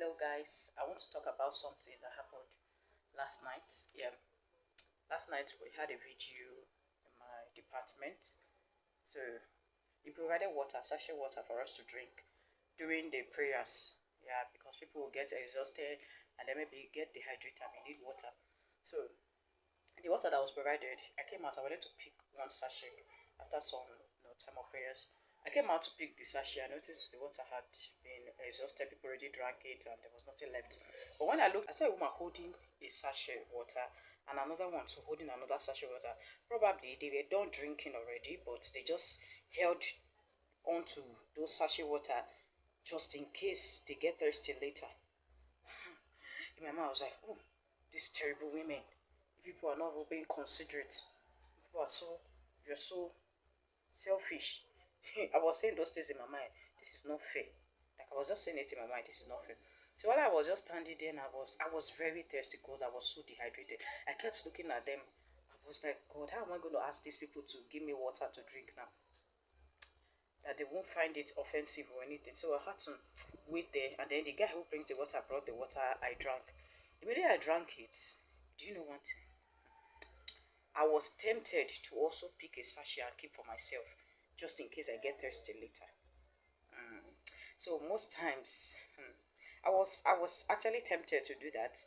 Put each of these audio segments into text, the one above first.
Hello guys, I want to talk about something that happened last night. Last night we had a video in my department. So they provided water, sachet water for us to drink during the prayers. Yeah, because people will get exhausted and then maybe get dehydrated and they need water. So the water that was provided, I came out, I wanted to pick one sachet after some time of prayers. I came out to pick the sachet. I noticed the water had been exhausted. People already drank it and there was nothing left. But when I looked, I saw a woman holding a sachet water and another one so holding another sachet water. Probably they were done drinking already, but they just held onto those sachet water just in case they get thirsty later. In my mind, I was like, oh, these terrible women. People are not being considerate. People are you're so selfish. I was saying those things in my mind. This is not fair. Like I was just saying it in my mind. This is not fair. So while I was just standing there, and I was very thirsty because I was so dehydrated. I kept looking at them. I was like, God, how am I going to ask these people to give me water to drink now? That they won't find it offensive or anything. So I had to wait there, and then the guy who brings the water brought the water. I drank. Immediately I drank it. Do you know what? I was tempted to also pick a sachet and keep for myself, just in case I get thirsty later. So most times, I was actually tempted to do that,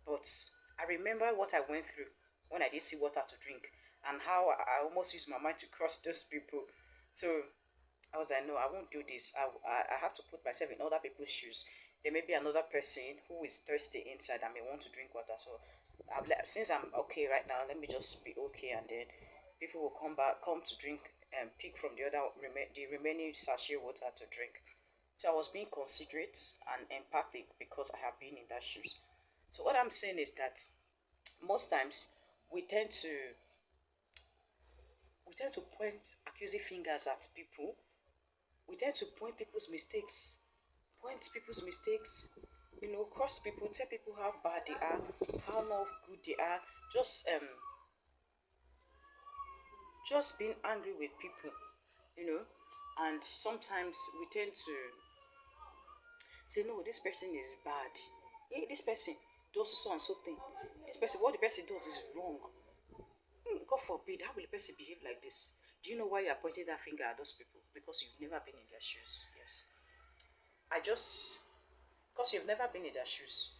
but I remember what I went through when I did see water to drink, and how I almost used my mind to cross those people. So I was like, no, I won't do this. I have to put myself in other people's shoes. There may be another person who is thirsty inside and may want to drink water. So since I'm okay right now, let me just be okay, and then people will come to drink and pick from the remaining sachet water to drink. So I was being considerate and empathic because I have been in that shoes. So what I'm saying is that most times we tend to point accusing fingers at people. We tend to point people's mistakes, cross people, tell people how bad they are, how not good they are, just being angry with people, and sometimes we tend to say, no, this person is bad. Hey, this person does so and so thing. This person, what the person does is wrong. God forbid, how will a person behave like this? Do you know why you are pointing that finger at those people? Because you've never been in their shoes. Yes. Because you've never been in their shoes,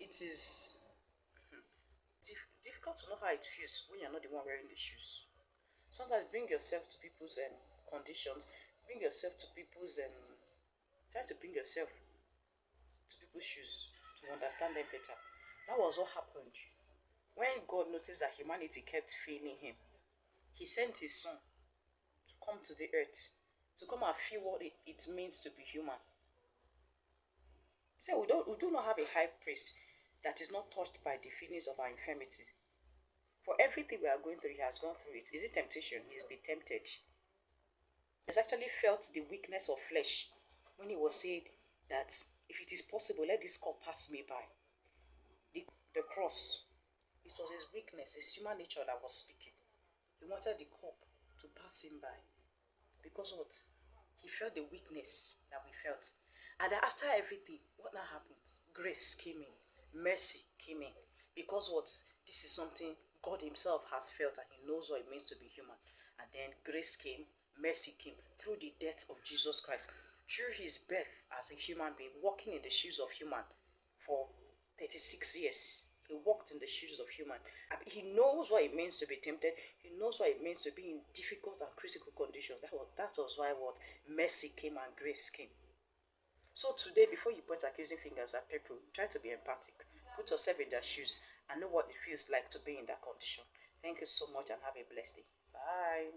it is difficult to know how it feels when you're not the one wearing the shoes. Sometimes bring yourself to people's conditions, bring yourself to people's, try to bring yourself to people's shoes to understand them better. That was what happened. When God noticed that humanity kept failing him, he sent his son to come to the earth, to come and feel what it means to be human. He said, we do not have a high priest that is not touched by the feelings of our infirmity. For everything we are going through, he has gone through it. Is it temptation? He's been tempted. He's actually felt the weakness of flesh when he was saying that if it is possible, let this cup pass me by. The cross, it was his weakness, his human nature that was speaking. He wanted the cup to pass him by. Because what? He felt the weakness that we felt. And after everything, what now happened? Grace came in. Mercy came in. Because what? This is something God himself has felt, and he knows what it means to be human. And then grace came, mercy came through the death of Jesus Christ. Through his birth as a human being, walking in the shoes of human for 36 years. He walked in the shoes of human. He knows what it means to be tempted. He knows what it means to be in difficult and critical conditions. That was why what? Mercy came and grace came. So today, before you point accusing fingers at people, try to be empathic. Put yourself in their shoes and know what it feels like to be in that condition. Thank you so much and have a blessed day. Bye.